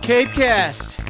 Capecast.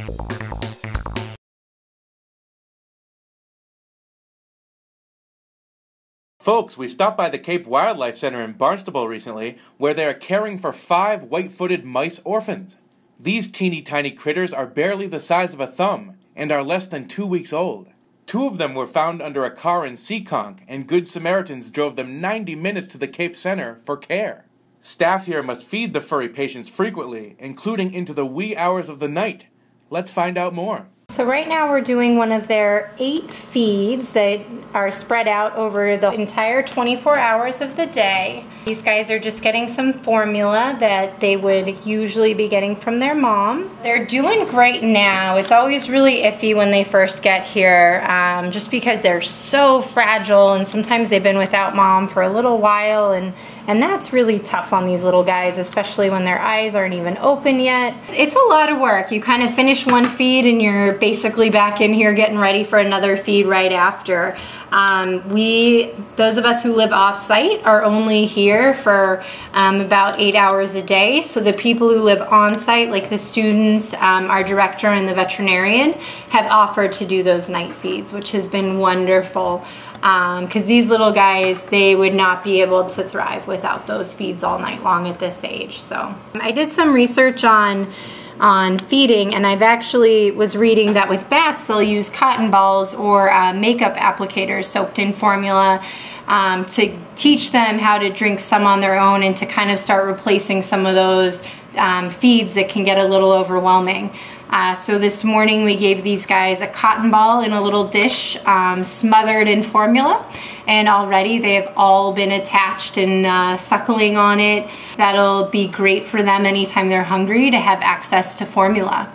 Folks, we stopped by the Cape Wildlife Center in Barnstable recently, where they are caring for 5 white-footed mice orphans. These teeny tiny critters are barely the size of a thumb and are less than 2 weeks old. 2 of them were found under a car in Seekonk, and Good Samaritans drove them 90 minutes to the Cape Center for care. Staff here must feed the furry patients frequently, including into the wee hours of the night. Let's find out more. So right now we're doing one of their 8 feeds that are spread out over the entire 24 hours of the day. These guys are just getting some formula that they would usually be getting from their mom. They're doing great now. It's always really iffy when they first get here, just because they're so fragile, and sometimes they've been without mom for a little while, and that's really tough on these little guys, especially when their eyes aren't even open yet. It's a lot of work. You kind of finish one feed and you're basically back in here getting ready for another feed right after. Those of us who live off-site are only here for about 8 hours a day. So the people who live on-site, like the students, our director and the veterinarian, have offered to do those night feeds, which has been wonderful. Because these little guys, they would not be able to thrive without those feeds all night long at this age. So I did some research on feeding, and I've actually was reading that with bats they'll use cotton balls or makeup applicators soaked in formula to teach them how to drink some on their own and to kind of start replacing some of those feeds that can get a little overwhelming. So this morning we gave these guys a cotton ball in a little dish smothered in formula, and already they have all been attached and suckling on it. That'll be great for them anytime they're hungry to have access to formula.